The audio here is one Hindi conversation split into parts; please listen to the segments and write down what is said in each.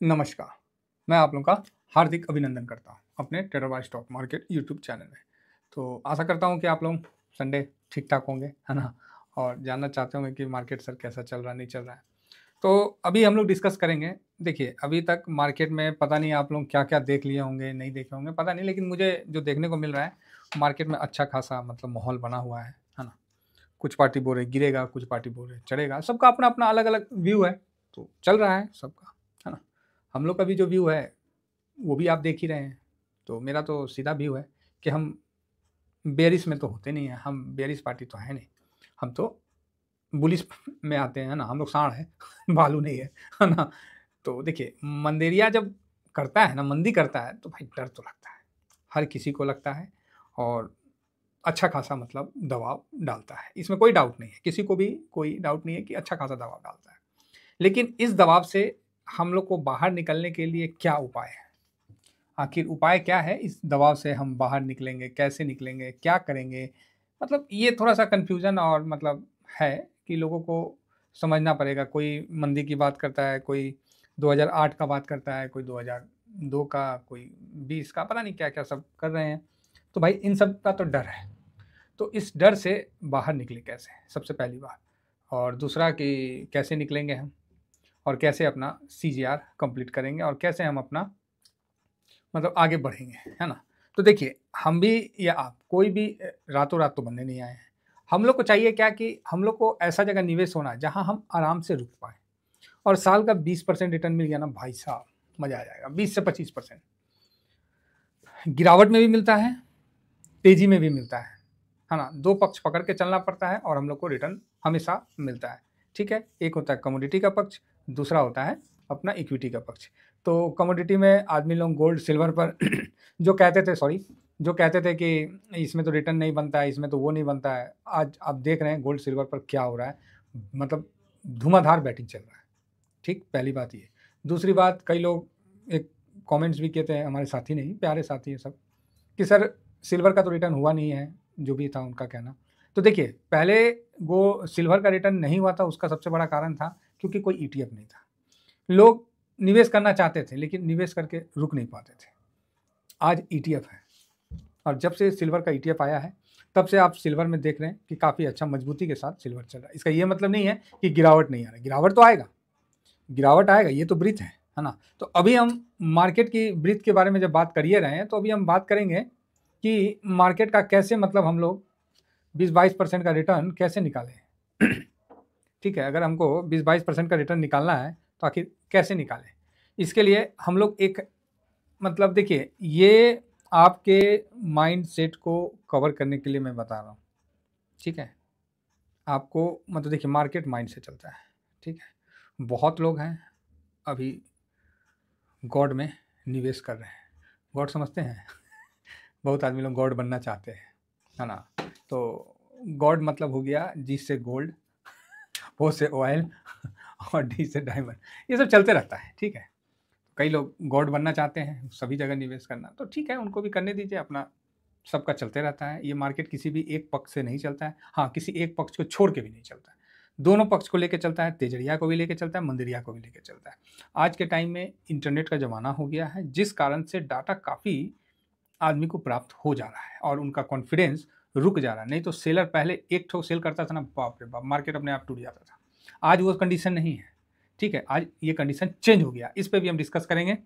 नमस्कार, मैं आप लोगों का हार्दिक अभिनंदन करता हूँ अपने trader by stock market YouTube channel में। तो आशा करता हूँ कि आप लोग संडे ठीक-ठाक होंगे, है ना? और जानना चाहते होंगे कि मार्केट सर कैसा चल रहा है, नहीं चल रहा है। तो अभी हम लोग डिस्कस करेंगे। देखिए, अभी तक मार्केट में पता नहीं आप लोग क्या-क्या देख लिए होंगे, नहीं देखे होंगे, पता नहीं, लेकिन मुझे जो देखने को मिल रहा है, मार्केट में अच्छा खासा मतलब माहौल बना हुआ है ना? कुछ पार्टी बोल रहे गिरेगा, कुछ पार्टी बोल रहे चढ़ेगा, सबका अपना-अपना अलग-अलग व्यू है, तो चल रहा है सबका, है ना? हम लोग का भी जो व्यू है, वो भी आप देख ही रहे हैं। तो मेरा तो सीधा व्यू है कि हम बेयरिश में तो होते नहीं हैं, हम बेयरिश पार्टी तो है नहीं। हम तो बुलिश में आते हैं ना, हम लोग साँड़ हैं, भालू नहीं है ना? तो देखिए, मंदेरिया जब करता है ना, मंदी करता है, तो भाई डर तो लगता है। हर किसी को लगता है और अच्छा खासा मतलब दबाव डालता है। इसमें कोई डाउट नहीं है, किसी को भी कोई डाउट नहीं है कि अच्छा खासा दबाव डालता है। लेकिन इस दबाव से हम लोग को बाहर निकलने के लिए क्या उपाय है? आखिर उपाय क्या है? इस दबाव से हम बाहर निकलेंगे, कैसे निकलेंगे, क्या करेंगे? मतलब ये थोड़ा-सा कन्फ्यूज़न और मतलब है कि लोगों को समझना पड़ेगा। कोई मंदी की बात करता है, कोई 2008 का बात करता है, कोई 2002 का, कोई 20 का, पता नहीं क्या-क्या सब कर रहे हैं। तो भाई इन सब का तो डर है। तो इस डर से बाहर निकले कैसे? सबसे पहली बात। और दूसरा कि कैसे निकलेंगे हम और कैसे अपना सीजीआर कंप्लीट करेंगे और कैसे हम अपना मतलब आगे बढ़ेंगे, है ना? तो देखिए, हम भी या आप, कोई भी रातों-रात तो बनने नहीं आए हैं। हम लोग को चाहिए क्या कि हम लोग को ऐसा जगह निवेश होना है, जहाँ हम आराम से रुक पाएँ और साल का 20% रिटर्न मिल गया ना भाई साहब, मज़ा आ जाएगा। 20 से 25% गिरावट में भी मिलता है, तेज़ी में भी मिलता है ना? 2 पक्ष पकड़ के चलना पड़ता है और हम लोग को रिटर्न हमेशा मिलता है, ठीक है? एक होता है कमोडिटी का पक्ष, दूसरा होता है अपना इक्विटी का पक्ष। तो कमोडिटी में आदमी लोग गोल्ड, सिल्वर पर जो कहते थे कि इसमें तो रिटर्न नहीं बनता है, इसमें तो वो नहीं बनता है। आज आप देख रहे हैं गोल्ड, सिल्वर पर क्या हो रहा है, मतलब धुआँधार बैटिंग चल रहा है, ठीक? पहली बात ये। दूसरी बात, कई लोग एक कमेंट्स भी कहते हैं, हमारे साथी नहीं, प्यारे साथी हैं सब, कि सर सिल्वर का तो रिटर्न हुआ नहीं है, जो भी था उनका कहना। तो देखिए, पहले वो सिल्वर का रिटर्न नहीं हुआ था, उसका सबसे बड़ा कारण था क्योंकि कोई ईटीएफ नहीं था। लोग निवेश करना चाहते थे, लेकिन निवेश करके रुक नहीं पाते थे। आज ईटीएफ है और जब से सिल्वर का ईटीएफ आया है, तब से आप सिल्वर में देख रहे हैं कि काफ़ी अच्छा मजबूती के साथ सिल्वर चल रहा है। इसका ये मतलब नहीं है कि गिरावट नहीं आ रहा, गिरावट तो आएगा, गिरावट आएगा, ये तो ब्रीथ है ना? तो अभी हम मार्केट की ब्रीथ के बारे में जब बात कर ही रहे हैं, तो अभी हम बात करेंगे कि मार्केट का कैसे मतलब हम लोग 20-22% का रिटर्न कैसे निकालें? ठीक है, अगर हमको 20-22% का रिटर्न निकालना है, तो आखिर कैसे निकालें? इसके लिए हम लोग एक मतलब देखिए, ये आपके माइंडसेट को कवर करने के लिए मैं बता रहा हूँ, ठीक है? आपको मतलब देखिए, मार्केट माइंड से चलता है, ठीक है? बहुत लोग हैं अभी गॉड में निवेश कर रहे हैं। गॉड समझते हैं? बहुत आदमी लोग गॉड बनना चाहते हैं, है ना? तो गॉड मतलब हो गया जी से गोल्ड, ओ से ऑयल और डी से डायमंड, ये सब चलते रहता है, ठीक है? कई लोग गॉड बनना चाहते हैं, सभी जगह निवेश करना, तो ठीक है, उनको भी करने दीजिए, अपना सबका चलते रहता है। ये मार्केट किसी भी एक पक्ष से नहीं चलता है। हाँ, किसी एक पक्ष को छोड़ के भी नहीं चलता है। दोनों पक्ष को लेके चलता है, तेजड़िया को भी लेके चलता है, मंदिरिया को भी लेके चलता है। आज के टाइम में इंटरनेट का ज़माना हो गया है, जिस कारण से डाटा काफ़ी आदमी को प्राप्त हो जा रहा है और उनका कॉन्फिडेंस रुक जा रहा है। नहीं तो सेलर पहले एक ठो सेल करता था ना, बाप रे बाप! मार्केट अपने आप टूट जाता था। आज वो कंडीशन नहीं है, ठीक है? आज ये कंडीशन चेंज हो गया। इस पे भी हम डिस्कस करेंगे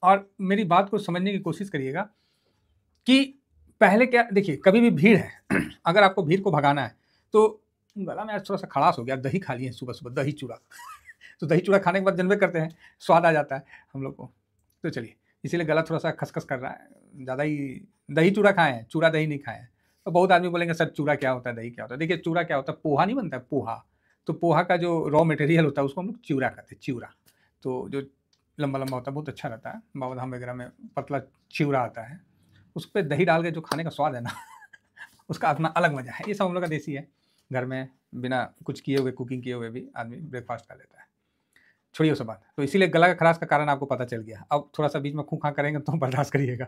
और मेरी बात को समझने की कोशिश करिएगा कि पहले क्या देखिए, कभी भी भीड़ है अगर आपको भीड़ को भगाना है, तो गला में आज थोड़ा-सा खड़ास हो गया, दही खा लिए सुबह-सुबह, दही चूड़ा। तो दही चूड़ा खाने के बाद जानबे करते हैं, स्वाद आ जाता है हम लोग को। तो चलिए, इसीलिए गला थोड़ा-सा खसखस कर रहा है, ज़्यादा ही दही चूड़ा खाए हैं, चूड़ा दही नहीं खाए हैं। तो बहुत आदमी बोलेंगे सर चूड़ा क्या होता है, दही क्या होता है? देखिए, चूड़ा क्या होता है, पोहा नहीं बनता है, पोहा। तो पोहा का जो रॉ मटेरियल होता है, उसको हम लोग चिवड़ा कहते हैं, चिवड़ा। तो जो लंबा-लंबा होता है, बहुत अच्छा रहता है। बाबा धाम वगैरह में पतला चिवड़ा आता है। उस पे दही डाल के जो खाने का स्वाद है ना उसका अपना अलग मज़ा है। ये सब हम लोग का देसी है। घर में बिना कुछ किए हुए, कुकिंग किए हुए भी आदमी ब्रेकफ़ास्ट कर लेता है। छोड़िए वो सब बात। तो इसीलिए गला का खराश का कारण आपको पता चल गया। अब थोड़ा-सा बीच में खूँ-खाँ करेंगे तो बर्दाश्त करिएगा।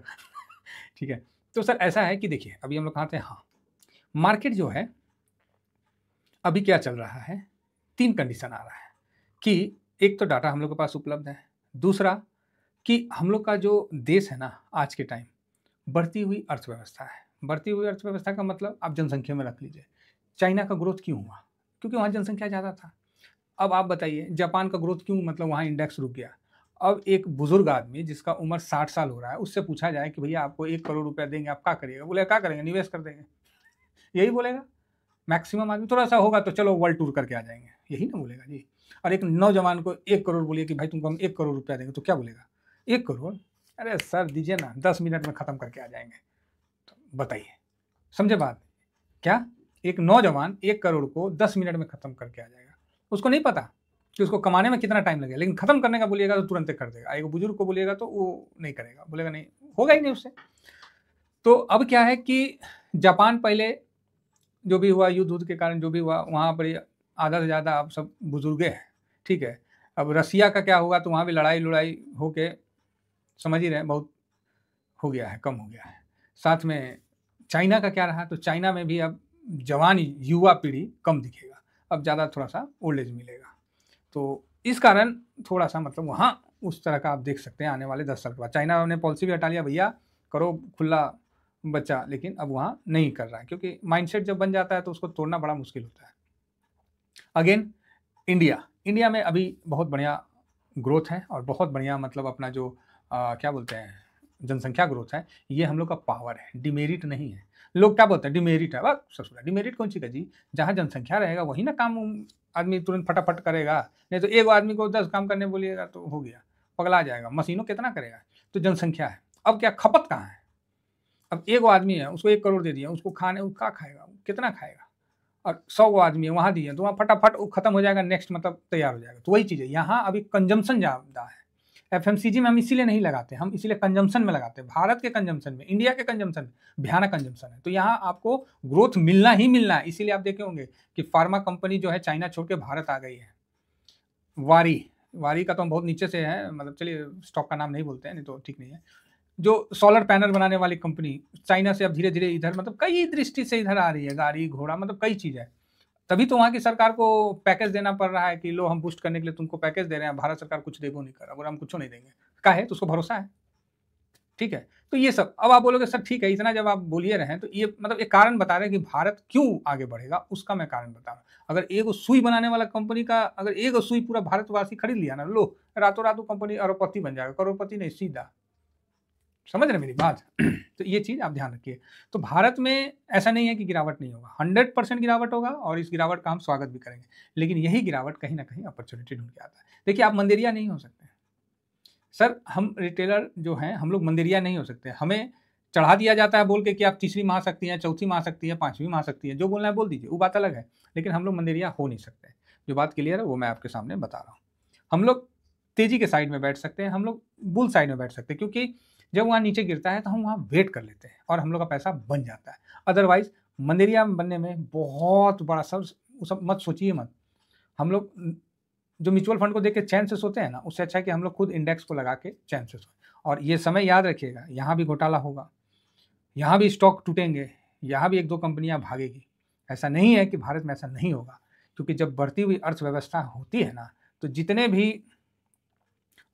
ठीक है? तो सर ऐसा है कि देखिए, अभी हम लोग कहाँ थे? हाँ, मार्केट जो है, अभी क्या चल रहा है? 3 कंडीशन आ रहा है कि एक तो डाटा हम लोग के पास उपलब्ध है, दूसरा कि हम लोग का जो देश है ना आज के टाइम, बढ़ती हुई अर्थव्यवस्था है। बढ़ती हुई अर्थव्यवस्था का मतलब आप जनसंख्या में रख लीजिए। चाइना का ग्रोथ क्यों हुआ? क्योंकि वहाँ जनसंख्या ज़्यादा था। अब आप बताइए जापान का ग्रोथ क्यों, मतलब वहाँ इंडेक्स रुक गया? अब एक बुजुर्ग आदमी जिसका उम्र 60 साल हो रहा है, उससे पूछा जाए कि भैया आपको 1 करोड़ रुपया देंगे, आप क्या करिएगा? बोलेगा क्या करेंगे? निवेश कर देंगे। यही बोलेगा मैक्सिमम आदमी। थोड़ा-सा होगा तो चलो वर्ल्ड टूर करके आ जाएँगे, यही ना बोलेगा जी। और एक नौजवान को 1 करोड़ बोलिए कि भाई तुमको हम 1 करोड़ रुपया देंगे, तो क्या बोलेगा? 1 करोड़? अरे सर दीजिए ना, 10 मिनट में खत्म करके आ जाएँगे। तो बताइए, समझे बात? क्या? एक नौजवान 1 करोड़ को 10 मिनट में खत्म करके आ जाएगा। उसको नहीं पता कि उसको कमाने में कितना टाइम लगेगा, लेकिन खत्म करने का बोलिएगा तो तुरंत ही कर देगा। एक बुजुर्ग को बोलिएगा तो वो नहीं करेगा, बोलेगा नहीं, होगा ही नहीं उससे। तो अब क्या है कि जापान पहले जो भी हुआ युद्ध-वुद्ध के कारण जो भी हुआ, वहाँ पर ये आधा से ज़्यादा अब सब बुजुर्गे हैं, ठीक है? अब रसिया का क्या हुआ, तो वहाँ भी लड़ाई-लुड़ाई होके समझ ही रहे हैं, बहुत हो गया है, कम हो गया है। साथ में चाइना का क्या रहा, तो चाइना में भी अब जवान युवा पीढ़ी कम दिखेगा, अब ज़्यादा थोड़ा-सा ओल्ड एज मिलेगा। तो इस कारण थोड़ा-सा मतलब वहाँ उस तरह का आप देख सकते हैं आने वाले 10 साल के बाद। चाइना ने पॉलिसी भी हटा लिया, भैया करो खुला बच्चा, लेकिन अब वहाँ नहीं कर रहा है, क्योंकि माइंडसेट जब बन जाता है तो उसको तोड़ना बड़ा मुश्किल होता है। अगेन इंडिया में अभी बहुत बढ़िया ग्रोथ है और बहुत बढ़िया मतलब अपना जो क्या बोलते हैं जनसंख्या ग्रोथ है, ये हम लोग का पावर है, डिमेरिट नहीं है। लोग क्या बोलते हैं डिमेरिट है, वाह ससुरा डिमेरिट कौन सी का जी? जहाँ जनसंख्या रहेगा वही ना काम आदमी तुरंत फटाफट करेगा, नहीं तो एक आदमी को 10 काम करने बोलिएगा तो हो गया, पगला जाएगा, मशीनों कितना करेगा? तो जनसंख्या है। अब क्या खपत कहाँ है? अब एक आदमी है, उसको 1 करोड़ दे दिया, उसको खाने वो क्या खाएगा? कितना खाएगा? और 100 गो आदमी है, वहाँ दिए तो वहाँ फटाफट वो खत्म हो जाएगा, नेक्स्ट मतलब तैयार हो जाएगा। तो वही चीज़ है, यहाँ अभी कंजम्पशन ज़्यादा है। एफएमसीजी में हम इसीलिए नहीं लगाते, हम इसीलिए कंजम्पशन में लगाते हैं। भारत के कंजम्पशन में, इंडिया के कंजम्पशन में भयानक कंजम्पशन है। तो यहाँ आपको ग्रोथ मिलना ही मिलना है। इसीलिए आप देखे होंगे कि फार्मा कंपनी जो है चाइना छोड़ के भारत आ गई है। वारी का तो हम बहुत नीचे से है, मतलब चलिए स्टॉक का नाम नहीं बोलते हैं, नहीं तो ठीक नहीं है। जो सोलर पैनल बनाने वाली कंपनी चाइना से अब धीरे-धीरे इधर मतलब कई दृष्टि से इधर आ रही है, गाड़ी, घोड़ा मतलब कई चीज़ है। तभी तो वहाँ की सरकार को पैकेज देना पड़ रहा है कि लो हम बूस्ट करने के लिए तुमको पैकेज दे रहे हैं, भारत सरकार कुछ देबो नहीं कर रहा, बोला हम कुछ नहीं देंगे। काहे? तो उसको भरोसा है, ठीक है? तो ये सब अब आप बोलोगे सर ठीक है, इतना जब आप बोल ही रहे हैं तो ये मतलब एक कारण बता रहे हैं कि भारत क्यों आगे बढ़ेगा, उसका मैं कारण बता रहा हूँ। अगर एगो सुई बनाने वाला कंपनी का अगर एगो सुई पूरा भारतवासी खरीद लिया ना, लो रातों-रात वो कंपनी अरबपति बन जाएगा, करोड़पति नहीं सीधा। समझ रहे हैं मेरी बात? तो ये चीज़ आप ध्यान रखिए। तो भारत में ऐसा नहीं है कि गिरावट नहीं होगा, 100% गिरावट होगा और इस गिरावट का हम स्वागत भी करेंगे। लेकिन यही गिरावट कहीं न कहीं अपॉर्च्युनिटी ढूँढ के आता है। देखिए आप मंदिरिया नहीं हो सकते। सर हम रिटेलर जो हैं, हम लोग मंदिरिया नहीं हो सकते। हमें चढ़ा दिया जाता है बोल के कि आप तीसरी महाशक्ति हैं, चौथी महाशक्ति हैं, 5वीं महाशक्ति हैं, जो बोलना है बोल दीजिए, वो बात अलग है। लेकिन हम लोग मंदिरिया हो नहीं सकते। जो बात क्लियर है वो मैं आपके सामने बता रहा हूँ। हम लोग तेज़ी के साइड में बैठ सकते हैं, हम लोग बुल साइड में बैठ सकते हैं, क्योंकि जब वहाँ नीचे गिरता है तो हम वहाँ वेट कर लेते हैं और हम लोग का पैसा बन जाता है। अदरवाइज़ मंदिरिया बनने में बहुत बड़ा सब वो सब मत सोचिए मत। हम लोग जो म्यूचुअल फंड को देख के चैन से सोते हैं ना, उससे अच्छा है कि हम लोग खुद इंडेक्स को लगा के चैन से सोएँ। और ये समय याद रखिएगा, यहाँ भी घोटाला होगा, यहाँ भी स्टॉक टूटेंगे, यहाँ भी 1-2 कंपनियाँ भागेगी। ऐसा नहीं है कि भारत में ऐसा नहीं होगा, क्योंकि जब बढ़ती हुई अर्थव्यवस्था होती है ना, तो जितने भी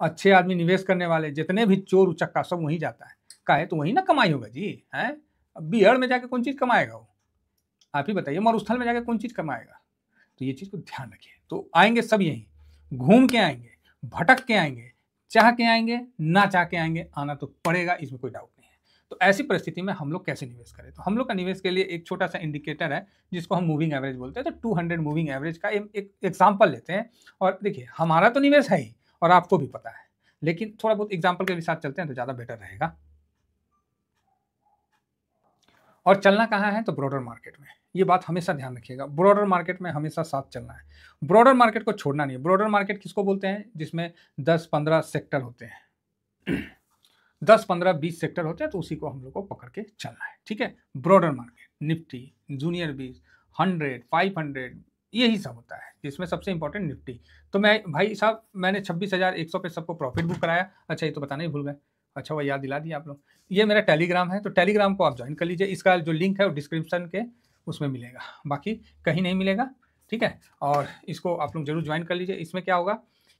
अच्छे आदमी निवेश करने वाले, जितने भी चोर उचक्का सब वहीं जाता है। काहे? तो वहीं ना कमाई होगा जी, हैं? अब बिहड़ में जाके कौन चीज़ कमाएगा वो? आप ही बताइए, मरुस्थल में जाके कौन चीज़ कमाएगा? तो ये चीज़ को ध्यान रखिए। तो आएँगे सब यहीं, घूम के आएँगे, भटक के आएँगे, चाह के आएँगे, ना चाह के आएँगे, आना तो पड़ेगा, इसमें कोई डाउट नहीं है। तो ऐसी परिस्थिति में हम लोग कैसे निवेश करें? तो हम लोग का निवेश के लिए एक छोटा-सा इंडिकेटर है, जिसको हम मूविंग एवरेज बोलते हैं। तो 200 मूविंग एवरेज का एक एग्ज़ाम्पल लेते हैं और देखिए, हमारा तो निवेश है ही और आपको भी पता है। लेकिन थोड़ा बहुत एग्ज़ाम्पल के साथ चलते हैं तो ज़्यादा बेटर रहेगा। और चलना कहाँ है? तो ब्रॉडर मार्केट में। ये बात हमेशा ध्यान रखिएगा, ब्रॉडर मार्केट में हमेशा साथ चलना है। ब्रॉडर मार्केट को छोड़ना नहीं है। ब्रॉडर मार्केट किसको बोलते हैं? जिसमें 10-15 सेक्टर होते हैं। 10-15, 20 सेक्टर होते हैं, तो उसी को हम लोग को पकड़ के चलना है, ठीक है? ब्रॉडर मार्केट, निफ्टी, जूनियर 20, 100, 500 यही सब होता है, जिसमें सबसे इंपॉर्टेंट निफ्टी। तो मैं भाई साहब मैंने 26,100 पे सबको प्रॉफिट बुक कराया। अच्छा ये तो बताना ही भूल गए। अच्छा वो याद दिला दिया आप लोग। ये मेरा टेलीग्राम है, तो टेलीग्राम को आप ज्वाइन कर लीजिए। इसका जो लिंक है वो डिस्क्रिप्शन के उसमें मिलेगा, बाकी कहीं नहीं मिलेगा, ठीक है? और इसको आप लोग ज़रूर ज्वाइन कर लीजिए। इसमें क्या होगा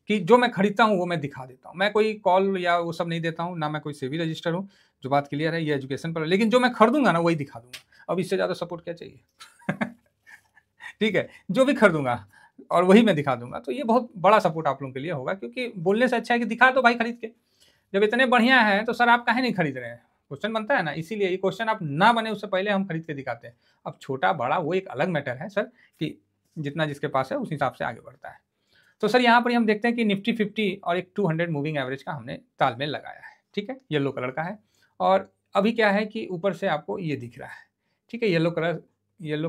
कि जो मैं खरीदता हूँ वो मैं दिखा देता हूँ। मैं कोई कॉल या वो सब नहीं देता हूँ, ना मैं कोई सेबी रजिस्टर हूँ, जो बात क्लियर है, ये एजुकेशन पर है। लेकिन जो मैं खरीदूँगा ना वही दिखा दूँगा। अब इससे ज़्यादा सपोर्ट क्या चाहिए? ठीक है, जो भी खरीदूँगा और वही मैं दिखा दूँगा। तो ये बहुत बड़ा सपोर्ट आप लोगों के लिए होगा, क्योंकि बोलने से अच्छा है कि दिखा दो भाई खरीद के। जब इतने बढ़िया हैं तो सर आप काहे नहीं खरीद रहे हैं? क्वेश्चन बनता है ना, इसीलिए ये क्वेश्चन आप ना बने उससे पहले हम खरीद के दिखाते हैं। अब छोटा-बड़ा वो एक अलग मैटर है सर, कि जितना जिसके पास है उस हिसाब से आगे बढ़ता है। तो सर यहाँ पर हम देखते हैं कि निफ्टी 50 और एक 200 मूविंग एवरेज का हमने तालमेल लगाया है, ठीक है? येलो कलर का है और अभी क्या है कि ऊपर से आपको ये दिख रहा है, ठीक है? येलो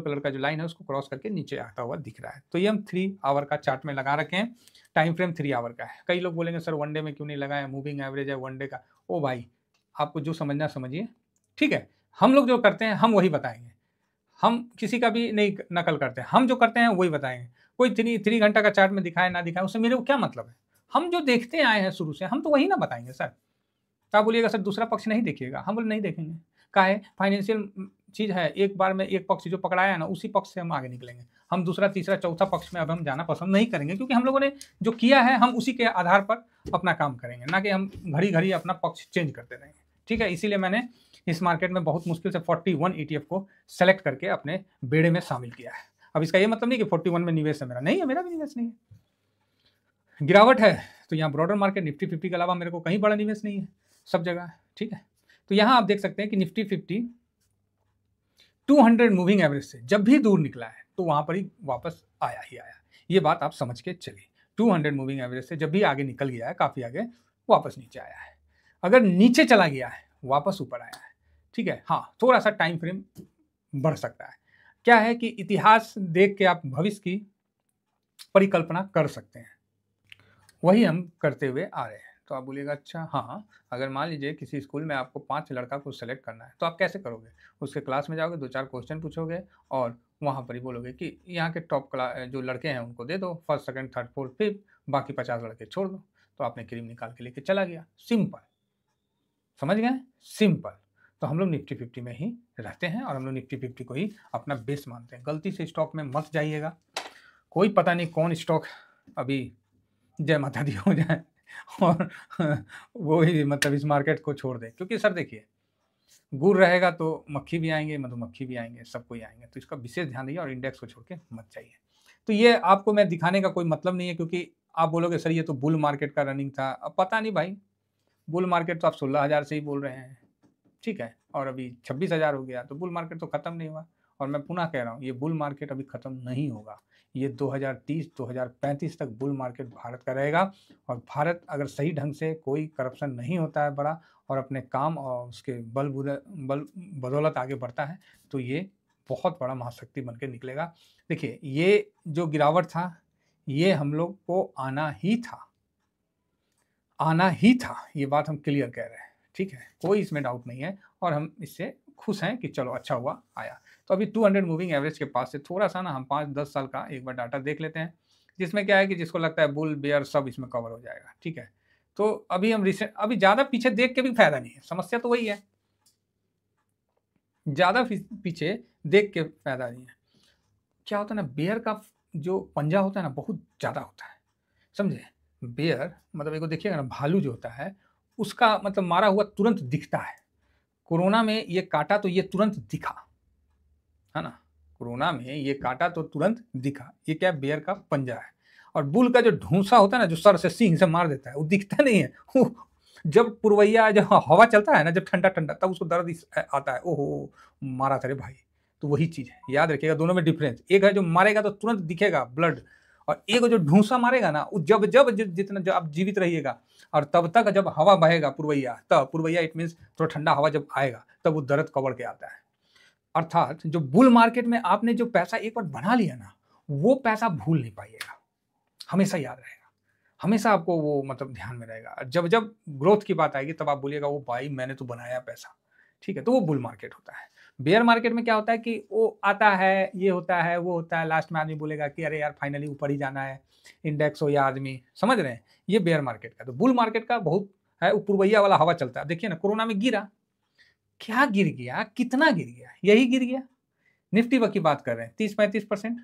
कलर का जो लाइन है उसको क्रॉस करके नीचे आता हुआ दिख रहा है। तो ये हम 3 आवर का चार्ट में लगा रखे हैं, टाइम फ्रेम 3 आवर का है। कई लोग बोलेंगे सर वन डे में क्यों नहीं लगाया, मूविंग एवरेज है वन डे का। ओ भाई, आपको जो समझना समझिए, ठीक है? हम लोग जो करते हैं हम वही बताएँगे। हम किसी का भी नहीं नकल करते हैं, हम जो करते हैं वही बताएँगे। कोई 3 घंटा का चार्ट में दिखाए ना दिखाए उससे मेरे को क्या मतलब है? हम जो देखते आए हैं शुरू से हम तो वही ना बताएँगे सर। तो आप बोलिएगा सर दूसरा पक्ष नहीं देखिएगा, हम बोले नहीं देखेंगे। काहे? फाइनेंशियल चीज़ है, एक बार में एक पक्ष जो पकड़ाया है ना उसी पक्ष से हम आगे निकलेंगे। हम दूसरा, तीसरा, चौथा पक्ष में अब हम जाना पसंद नहीं करेंगे, क्योंकि हम लोगों ने जो किया है हम उसी के आधार पर अपना काम करेंगे, ना कि हम घड़ी-घड़ी अपना पक्ष चेंज करते रहेंगे। ठीक है? इसीलिए मैंने इस मार्केट में बहुत मुश्किल से 41 ईटीएफ को सेलेक्ट करके अपने बेड़े में शामिल किया है। अब इसका ये मतलब नहीं कि 41 में निवेश है मेरा, नहीं है, मेरा भी निवेश नहीं है। गिरावट है तो यहाँ ब्रॉडर मार्केट निफ्टी 50 के अलावा मेरे को कहीं बड़ा निवेश नहीं है, सब जगह है, ठीक है? तो यहाँ आप देख सकते हैं कि निफ्टी 50 200 मूविंग एवरेज से जब भी दूर निकला है तो वहां पर ही वापस आया ही आया। ये बात आप समझ के चलिए, 200 मूविंग एवरेज से जब भी आगे निकल गया है, काफी आगे, वापस नीचे आया है। अगर नीचे चला गया है वापस ऊपर आया है, ठीक है? हाँ, थोड़ा सा टाइम फ्रेम बढ़ सकता है। क्या है कि इतिहास देख के आप भविष्य की परिकल्पना कर सकते हैं, वही हम करते हुए आ रहे हैं। तो आप बोलिएगा अच्छा हाँ, अगर मान लीजिए किसी स्कूल में आपको 5 लड़का को सेलेक्ट करना है तो आप कैसे करोगे? उसके क्लास में जाओगे, 2-4 क्वेश्चन पूछोगे और वहाँ पर ही बोलोगे कि यहाँ के टॉप जो लड़के हैं उनको दे दो, first, second, third, fourth, fifth, बाकी 50 लड़के छोड़ दो। तो आपने क्रीम निकाल के लेके चला गया। सिंपल, समझ गए? सिंपल। तो हम लोग निफ्टी 50 में ही रहते हैं और हम लोग निफ्टी 50 को ही अपना बेस मानते हैं। गलती से स्टॉक में मत जाइएगा, कोई पता नहीं कौन स्टॉक अभी जय माता दी हो जाए और वो ही मतलब इस मार्केट को छोड़ दे। क्योंकि सर देखिए, गुड़ रहेगा तो मक्खी भी आएंगे, मधुमक्खी भी आएंगे, सब कोई आएंगे। तो इसका विशेष ध्यान दीजिए और इंडेक्स को छोड़ के मत जाइए। तो ये आपको मैं दिखाने का कोई मतलब नहीं है, क्योंकि आप बोलोगे सर ये तो बुल मार्केट का रनिंग था। अब पता नहीं भाई, बुल मार्केट तो आप 16,000 से ही बोल रहे हैं, ठीक है? और अभी 26,000 हो गया, तो बुल मार्केट तो खत्म नहीं हुआ। और मैं पुनः कह रहा हूँ, ये बुल मार्केट अभी खत्म नहीं होगा। ये 2030-2035 तक बुल मार्केट भारत का रहेगा। और भारत अगर सही ढंग से कोई करप्शन नहीं होता है बड़ा, और अपने काम और उसके बल बदौलत आगे बढ़ता है, तो ये बहुत बड़ा महाशक्ति बन के निकलेगा। देखिए, ये जो गिरावट था, ये हम लोग को आना ही था, आना ही था। ये बात हम क्लियर कह रहे हैं, ठीक है? कोई इसमें डाउट नहीं है और हम इससे खुश हैं कि चलो अच्छा हुआ आया। तो अभी 200 मूविंग एवरेज के पास से थोड़ा-सा ना हम 5-10 साल का एक बार डाटा देख लेते हैं, जिसमें क्या है कि जिसको लगता है बुल, बेयर सब इसमें कवर हो जाएगा, ठीक है? तो अभी हम अभी ज़्यादा पीछे देख के भी फ़ायदा नहीं है, समस्या तो वही है। ज़्यादा पीछे देख के फ़ायदा नहीं है। क्या होता है ना, बेयर का जो पंजा होता है ना बहुत ज़्यादा होता है, समझे? बेयर मतलब एगो देखिएगा ना, भालू जो होता है उसका मतलब मारा हुआ तुरंत दिखता है। कोरोना में ये काटा तो ये तुरंत दिखा, है ना? कोरोना में ये काटा तो तुरंत दिखा। ये क्या है? बेयर का पंजा है। और बुल का जो ढूंसा होता है ना, जो सर से सींग से मार देता है, वो दिखता नहीं है। जब पुरवैया, जब हवा चलता है ना, जब ठंडा ठंडा, तब उसको दर्द आता है, ओहो मारा था रे भाई। तो वही चीज है, याद रखिएगा दोनों में डिफरेंस। एक है जो मारेगा तो तुरंत दिखेगा ब्लड, और एक जो ढूंसा मारेगा ना, वो जब जब जितना जब आप जीवित रहिएगा और तब तक जब हवा बहेगा पुरवैया, तब पुरवैया इट मीन्स थोड़ा ठंडा हवा जब आएगा तब वो दर्द कवर के आता है। अर्थात जो बुल मार्केट में आपने जो पैसा एक बार बना लिया ना, वो पैसा भूल नहीं पाइएगा, हमेशा याद रहेगा, हमेशा आपको वो मतलब ध्यान में रहेगा। जब जब ग्रोथ की बात आएगी तब आप बोलिएगा वो भाई मैंने तो बनाया पैसा, ठीक है? तो वो बुल मार्केट होता है। बेयर मार्केट में क्या होता है कि वो आता है, ये होता है, वो होता है, लास्ट में आदमी बोलेगा कि अरे यार फाइनली ऊपर ही जाना है, इंडेक्स हो या आदमी, समझ रहे हैं? ये बेयर मार्केट का। तो बुल मार्केट का बहुत है, पुरवैया वाला हवा चलता है। देखिए ना, कोरोना में गिरा, क्या गिर गया, कितना गिर गया? यही गिर गया। निफ्टी की बात कर रहे हैं 30-35%,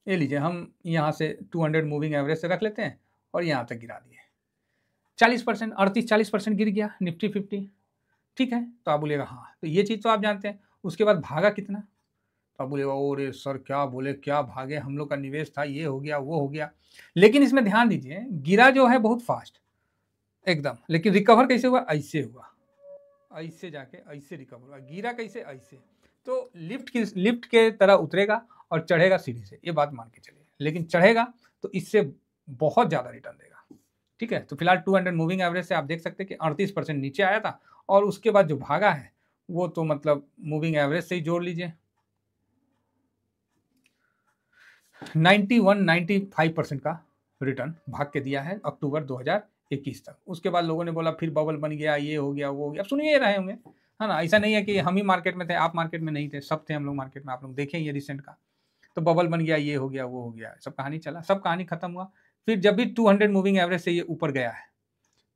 ये लीजिए, हम यहाँ से 200 मूविंग एवरेज से रख लेते हैं और यहाँ तक गिरा दिए 40%, 38-40% गिर गया निफ्टी 50। ठीक है, तो आप बोलिएगा हाँ, तो ये चीज़ तो आप जानते हैं। उसके बाद भागा कितना, तो आप बोलिएगा अरे सर क्या बोले, क्या भागे, हम लोग का निवेश था, ये हो गया वो हो गया। लेकिन इसमें ध्यान दीजिए, गिरा जो है बहुत फास्ट एकदम, लेकिन रिकवर कैसे हुआ, ऐसे हुआ, ऐसे जाके ऐसे रिकवर हुआ। गिरा कैसे, ऐसे। तो लिफ्ट के तरह उतरेगा और चढ़ेगा सीढ़ी से, ये बात मान के चलिए। लेकिन चढ़ेगा तो इससे बहुत ज़्यादा रिटर्न देगा। ठीक है, तो फिलहाल 200 मूविंग एवरेज से आप देख सकते हैं कि 38% नीचे आया था, और उसके बाद जो भागा है वो तो मतलब मूविंग एवरेज से ही जोड़ लीजिए 91-95% का रिटर्न भाग के दिया है अक्टूबर 2021 तक। उसके बाद लोगों ने बोला फिर बबल बन गया, ये हो गया वो हो गया। अब सुनिए रहे होंगे, है ना, ऐसा नहीं है कि हम ही मार्केट में थे, आप मार्केट में नहीं थे, सब थे हम लोग मार्केट में। आप लोग देखें ये रिसेंट का, तो बबल बन गया, ये हो गया वो हो गया, सब कहानी चला, सब कहानी खत्म हुआ। फिर जब भी 200 मूविंग एवरेज से ये ऊपर गया है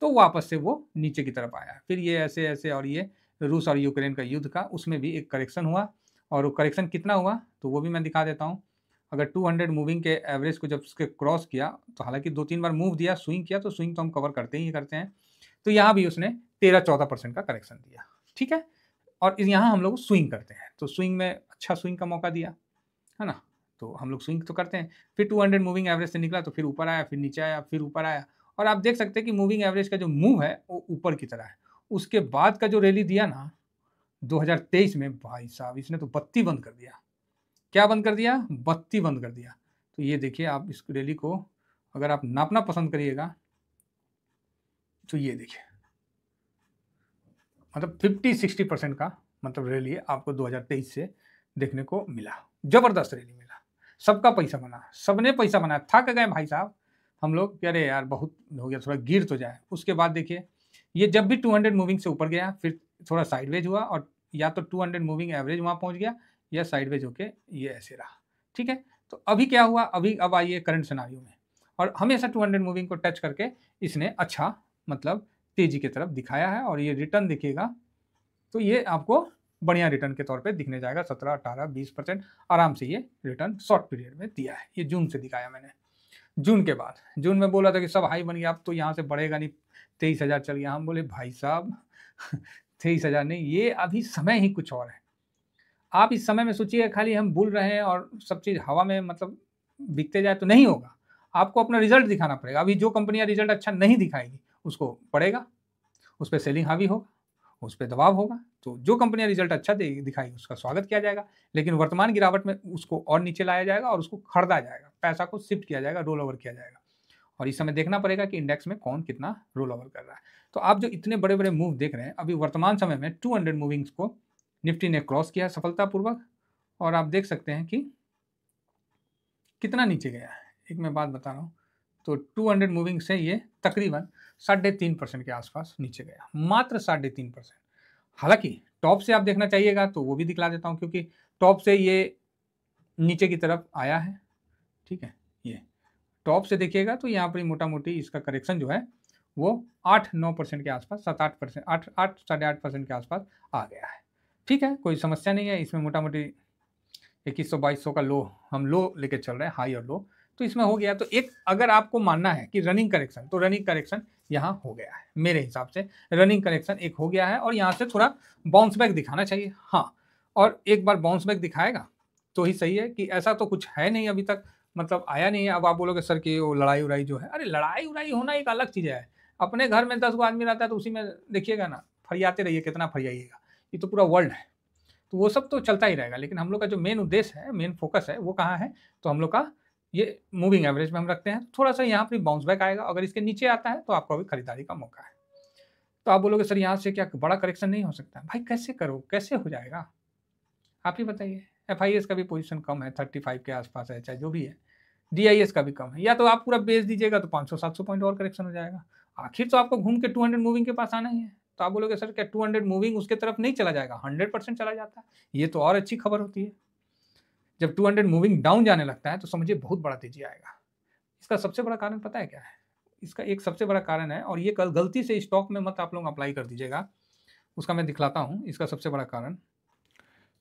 तो वापस से वो नीचे की तरफ आया। फिर ये ऐसे ऐसे, और ये रूस और यूक्रेन का युद्ध का, उसमें भी एक करेक्शन हुआ, और वो करेक्शन कितना हुआ तो वो भी मैं दिखा देता हूँ। अगर 200 मूविंग के एवरेज को जब उसके क्रॉस किया, तो हालांकि 2-3 बार मूव दिया, स्विंग किया, तो स्विंग तो हम कवर करते ही करते हैं, तो यहाँ भी उसने 13-14% का करेक्शन दिया। ठीक है, और यहाँ हम लोग स्विंग करते हैं, तो स्विंग में अच्छा स्विंग का मौका दिया, है ना, तो हम लोग स्विंग तो करते हैं। फिर 200 मूविंग एवरेज से निकला तो फिर ऊपर आया, फिर नीचे आया, फिर ऊपर आया, और आप देख सकते हैं कि मूविंग एवरेज का जो मूव है वो ऊपर की तरह है। उसके बाद का जो रैली दिया ना 2023 में, भाई साहब इसने तो बत्ती बंद कर दिया। क्या बंद कर दिया, बत्ती बंद कर दिया। तो ये देखिए, आप इस रैली को अगर आप नापना पसंद करिएगा तो ये देखिए, मतलब 50-60% का मतलब रैली आपको 2023 से देखने को मिला। जबरदस्त रैली मिला, सबका पैसा बना, सबने पैसा बनाया, थक गए भाई साहब हम लोग, कह रहे यार बहुत हो गया, थोड़ा गिर तो जाए। उसके बाद देखिए, ये जब भी 200 मूविंग से ऊपर गया, फिर थोड़ा साइडवेज हुआ, और या तो 200 मूविंग एवरेज वहाँ पहुँच गया, या साइडवेज होके ये ऐसे रहा। ठीक है, तो अभी क्या हुआ, अब आइए करंट सिनारियो में, और हमेशा 200 मूविंग को टच करके इसने अच्छा मतलब तेजी की तरफ दिखाया है, और ये रिटर्न दिखेगा तो ये आपको बढ़िया रिटर्न के तौर पे दिखने जाएगा। 17, 18, 20% आराम से ये रिटर्न शॉर्ट पीरियड में दिया है। ये जून से दिखाया मैंने। जून के बाद, जून में बोला था कि सब हाई बन गया, अब तो यहाँ से बढ़ेगा नहीं, 23,000 चल गया। हम बोले भाई साहब 23,000 नहीं, ये अभी समय ही कुछ और है। आप इस समय में सोचिए खाली हम बोल रहे हैं और सब चीज़ हवा में मतलब बिकते जाए तो नहीं होगा। आपको अपना रिजल्ट दिखाना पड़ेगा। अभी जो कंपनियां रिजल्ट अच्छा नहीं दिखाएगी उसको पड़ेगा, उस पर सेलिंग हावी होगा, उस पर दबाव होगा। तो जो कंपनियां रिजल्ट अच्छा दिखाएगी उसका स्वागत किया जाएगा, लेकिन वर्तमान गिरावट में उसको और नीचे लाया जाएगा और उसको खरीदा जाएगा, पैसा को शिफ्ट किया जाएगा, रोल ओवर किया जाएगा। और इस समय देखना पड़ेगा कि इंडेक्स में कौन कितना रोल ओवर कर रहा है। तो आप जो इतने बड़े बड़े मूव देख रहे हैं, अभी वर्तमान समय में 200 मूविंग्स को निफ्टी ने क्रॉस किया सफलतापूर्वक, और आप देख सकते हैं कि कितना नीचे गया है। एक मैं बात बता रहा हूँ, तो 200 मूविंग से ये तकरीबन 3.5% के आसपास नीचे गया, मात्र 3.5%। हालांकि टॉप से आप देखना चाहिएगा तो वो भी दिखला देता हूँ, क्योंकि टॉप से ये नीचे की तरफ आया है। ठीक है, ये टॉप से देखिएगा तो यहाँ पर मोटा मोटी इसका करेक्शन जो है वो 8-9% के आसपास, 7-8%, 8-8.5% के आसपास आ गया है। ठीक है, कोई समस्या नहीं है इसमें। मोटा मोटी 2100-2200 का लो हम लो लेके चल रहे हैं, हाई और लो, तो इसमें हो गया। तो एक अगर आपको मानना है कि रनिंग करेक्शन, तो रनिंग करेक्शन यहाँ हो गया है। मेरे हिसाब से रनिंग करेक्शन एक हो गया है, और यहाँ से थोड़ा बाउंस बैक दिखाना चाहिए। हाँ, और एक बार बाउंस बैक दिखाएगा तो ही सही है, कि ऐसा तो कुछ है नहीं अभी तक, मतलब आया नहीं है। अब आप बोलोगे सर कि वो लड़ाई उड़ाई जो है, अरे लड़ाई उड़ाई होना एक अलग चीज़ है। अपने घर में 10 गो आदमी रहता है तो उसी में देखिएगा ना, फरियाते रहिए, कितना फरियाइएगा, ये तो पूरा वर्ल्ड है। तो वो सब तो चलता ही रहेगा, लेकिन हम लोग का जो मेन उद्देश्य है, मेन फोकस है, वो कहाँ है, तो हम लोग का ये मूविंग एवरेज में हम रखते हैं। थोड़ा सा यहाँ पर बाउंस बैक आएगा, अगर इसके नीचे आता है तो आपको अभी खरीदारी का मौका है। तो आप बोलोगे सर यहाँ से क्या बड़ा करेक्शन नहीं हो सकता? भाई कैसे करो, कैसे हो जाएगा, आप ही बताइए। FIS का भी पोजीशन कम है, 35 के आसपास है, चाहे जो भी है। DIS का भी कम है, या तो आप पूरा बेच दीजिएगा तो 500-700 पॉइंट और करेक्शन हो जाएगा। आखिर तो आपको घूम के 200 मूविंग के पास आना ही है। तो आप बोलोगे सर क्या 200 मूविंग उसके तरफ नहीं चला जाएगा? 100% चला जाता है। ये तो और अच्छी खबर होती है। जब 200 मूविंग डाउन जाने लगता है तो समझिए बहुत बड़ा तेजी आएगा। इसका सबसे बड़ा कारण पता है क्या है? इसका एक सबसे बड़ा कारण है, और ये कल गलती से स्टॉक में मत आप लोग अप्लाई कर दीजिएगा, उसका मैं दिखलाता हूँ। इसका सबसे बड़ा कारण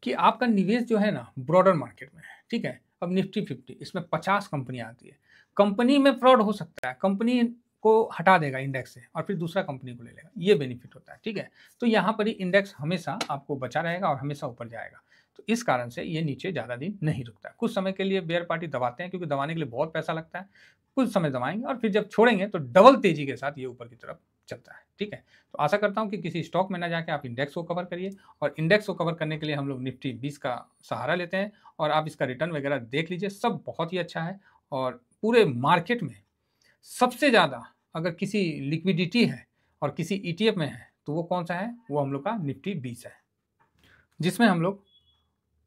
कि आपका निवेश जो है ना ब्रॉडर मार्केट में है। ठीक है, अब निफ्टी 50 इसमें 50 कंपनियाँ आती है। कंपनी में फ्रॉड हो सकता है, कंपनी को हटा देगा इंडेक्स से और फिर दूसरा कंपनी को ले लेगा, ये बेनिफिट होता है, ठीक है। तो यहाँ पर ही इंडेक्स हमेशा आपको बचा रहेगा और हमेशा ऊपर जाएगा। तो इस कारण से ये नीचे ज़्यादा दिन नहीं रुकता है। कुछ समय के लिए बेयर पार्टी दबाते हैं, क्योंकि दबाने के लिए बहुत पैसा लगता है। कुछ समय दबाएंगे और फिर जब छोड़ेंगे तो डबल तेजी के साथ ये ऊपर की तरफ चलता है, ठीक है। तो आशा करता हूँ कि किसी स्टॉक में ना जाके आप इंडेक्स को कवर करिए, और इंडेक्स को कवर करने के लिए हम लोग निफ्टी 20 का सहारा लेते हैं, और आप इसका रिटर्न वगैरह देख लीजिए, सब बहुत ही अच्छा है। और पूरे मार्केट में सबसे ज़्यादा अगर किसी लिक्विडिटी है और किसी ईटीएफ में है, तो वो कौन सा है? वो हम लोग का निफ्टी 20 है, जिसमें हम लोग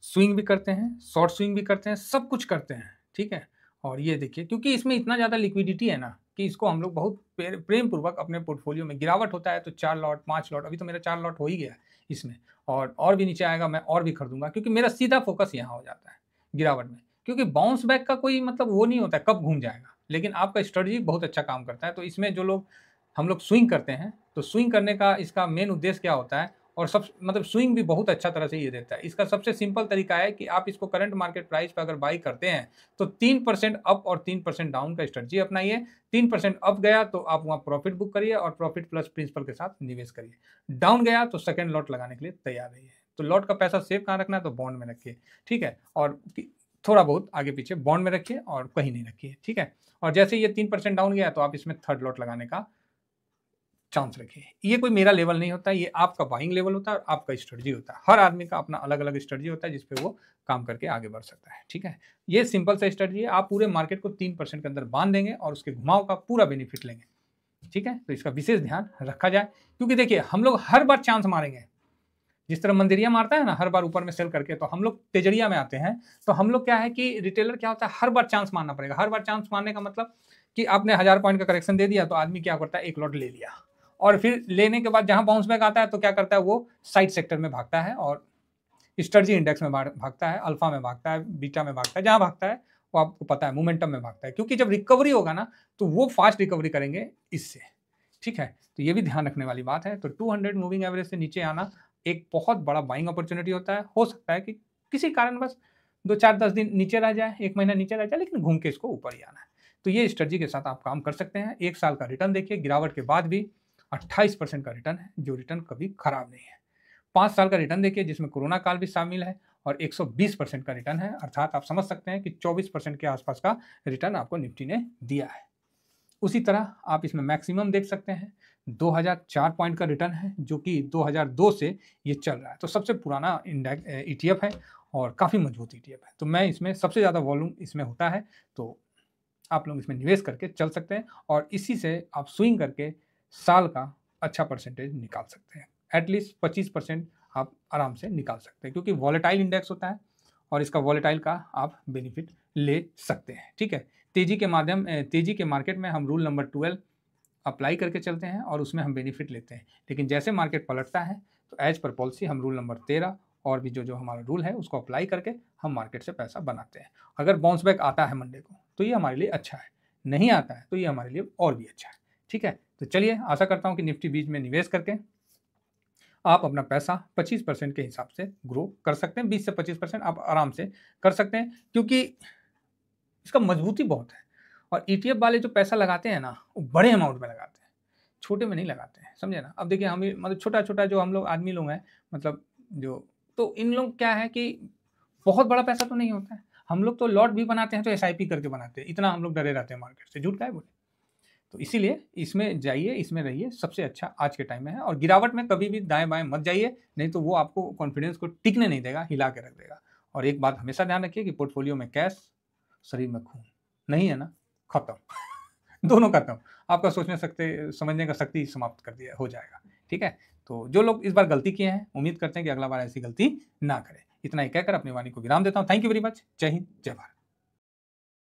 स्विंग भी करते हैं, शॉर्ट स्विंग भी करते हैं, सब कुछ करते हैं, ठीक है। और ये देखिए, क्योंकि इसमें इतना ज़्यादा लिक्विडिटी है ना, कि इसको हम लोग बहुत प्रेम पूर्वक अपने पोर्टफोलियो में, गिरावट होता है तो 4 लॉट 5 लॉट, अभी तो मेरा 4 लॉट हो ही गया है इसमें, और भी नीचे आएगा मैं और भी खरीदूंगा, क्योंकि मेरा सीधा फोकस यहाँ हो जाता है गिरावट में। क्योंकि बाउंस बैक का कोई मतलब वो नहीं होता है कब घूम जाएगा, लेकिन आपका स्ट्रेटजी बहुत अच्छा काम करता है। तो इसमें जो लोग हम लोग स्विंग करते हैं, तो स्विंग करने का इसका मेन उद्देश्य क्या होता है, और सब मतलब स्विंग भी बहुत अच्छा तरह से ये देता है। इसका सबसे सिंपल तरीका है कि आप इसको करंट मार्केट प्राइस पर अगर बाई करते हैं, तो 3% अप और 3% डाउन का स्ट्रेटजी अपनाइए। 3% अप गया तो आप वहाँ प्रॉफिट बुक करिए और प्रॉफिट प्लस प्रिंसिपल के साथ निवेश करिए। डाउन गया तो सेकेंड लॉट लगाने के लिए तैयार रहिए। तो लॉट का पैसा सेव कहाँ रखना है? तो बॉन्ड में रखिए, ठीक है। और थोड़ा बहुत आगे पीछे बॉन्ड में रखिए और कहीं नहीं रखिए, ठीक है। और जैसे ये 3% डाउन गया तो आप इसमें थर्ड लॉट लगाने का चांस रखिए। ये कोई मेरा लेवल नहीं होता, ये आपका बाइंग लेवल होता है और आपका स्ट्रेटजी होता है। हर आदमी का अपना अलग अलग स्ट्रेटजी होता है, जिसपे वो काम करके आगे बढ़ सकता है, ठीक है। ये सिंपल सा स्ट्रेटजी है, आप पूरे मार्केट को 3% के अंदर बांध देंगे और उसके घुमाव का पूरा बेनिफिट लेंगे, ठीक है। तो इसका विशेष ध्यान रखा जाए, क्योंकि देखिए हम लोग हर बार चांस मारेंगे। जिस तरह मंदिरिया मारता है ना हर बार ऊपर में सेल करके, तो हम लोग तेजड़िया में आते हैं। तो हम लोग क्या है कि रिटेलर क्या होता है, हर बार चांस मारना पड़ेगा। हर बार चांस मारने का मतलब कि आपने 1000 पॉइंट का करेक्शन दे दिया, तो आदमी क्या करता है, एक लॉट ले लिया, और फिर लेने के बाद जहां बाउंस बैक आता है तो क्या करता है, वो साइड सेक्टर में भागता है और स्टर्जी इंडेक्स में भागता है, अल्फा में भागता है, बीटा में भागता है, जहां भागता है वो आपको पता है, मोमेंटम में भागता है। क्योंकि जब रिकवरी होगा ना, तो वो फास्ट रिकवरी करेंगे इससे, ठीक है। तो ये भी ध्यान रखने वाली बात है। तो 200 मूविंग एवरेज से नीचे आना एक बहुत बड़ा बाइंग अपॉर्चुनिटी होता है। हो सकता है कि किसी कारणवश 2-4-10 दिन नीचे रह जाए, 1 महीना नीचे रह जाए, लेकिन घूम के इसको ऊपर ही आना है। तो ये स्ट्रेटजी के साथ आप काम कर सकते हैं। 1 साल का रिटर्न देखिए, गिरावट के बाद भी 28% का रिटर्न है, जो रिटर्न कभी खराब नहीं है। 5 साल का रिटर्न देखिए, जिसमें कोरोना काल भी शामिल है, और 120% का रिटर्न है। अर्थात आप समझ सकते हैं कि 24% के आसपास का रिटर्न आपको निफ्टी ने दिया है। उसी तरह आप इसमें मैक्सिमम देख सकते हैं, 2004 पॉइंट का रिटर्न है, जो कि 2002 से ये चल रहा है। तो सबसे पुराना इंडेक्स ईटीएफ है और काफ़ी मजबूत ईटीएफ है। तो मैं इसमें सबसे ज़्यादा वॉल्यूम इसमें होता है, तो आप लोग इसमें निवेश करके चल सकते हैं, और इसी से आप स्विंग करके साल का अच्छा परसेंटेज निकाल सकते हैं। एटलीस्ट 25% आप आराम से निकाल सकते हैं, क्योंकि वॉलेटाइल इंडेक्स होता है और इसका वॉलेटाइल का आप बेनिफिट ले सकते हैं, ठीक है। तेजी के मार्केट में हम रूल नंबर 12 अप्लाई करके चलते हैं और उसमें हम बेनिफिट लेते हैं। लेकिन जैसे मार्केट पलटता है, तो एज पर पॉलिसी हम रूल नंबर 13 और भी जो हमारा रूल है उसको अप्लाई करके हम मार्केट से पैसा बनाते हैं। अगर बाउंस बैक आता है मंडे को, तो ये हमारे लिए अच्छा है, नहीं आता है तो ये हमारे लिए और भी अच्छा है, ठीक है। तो चलिए, आशा करता हूँ कि निफ्टी 20 में निवेश करके आप अपना पैसा 25% के हिसाब से ग्रो कर सकते हैं। 20 से 25% आप आराम से कर सकते हैं, क्योंकि इसका मजबूती बहुत है। और ईटीएफ वाले जो पैसा लगाते हैं ना, वो बड़े अमाउंट में लगाते हैं, छोटे में नहीं लगाते हैं, समझे ना। अब देखिए, हम मतलब छोटा छोटा जो हम लोग आदमी लोग हैं, मतलब जो, तो इन लोग क्या है कि बहुत बड़ा पैसा तो नहीं होता है। हम लोग तो लॉट भी बनाते हैं तो एसआईपी करके बनाते हैं, इतना हम लोग डरे रहते हैं मार्केट से, झूठ का है बोले। तो इसीलिए इसमें जाइए, इसमें रहिए, सबसे अच्छा आज के टाइम में है। और गिरावट में कभी भी दाएं बाएं मत जाइए, नहीं तो वो आपको कॉन्फिडेंस को टिकने नहीं देगा, हिला के रख देगा। और एक बात हमेशा ध्यान रखिए कि पोर्टफोलियो में कैश, शरीर में खून नहीं है ना, खत्म दोनों खत्म। आपका सोचने सकते समझने का शक्ति समाप्त कर दिया हो जाएगा, ठीक है। तो जो लोग इस बार गलती किए हैं, उम्मीद करते हैं कि अगला बार ऐसी गलती ना करें। इतना ही कहकर अपनी वाणी को विराम देता हूँ। Thank you very much. जय हिंद, जय भारत।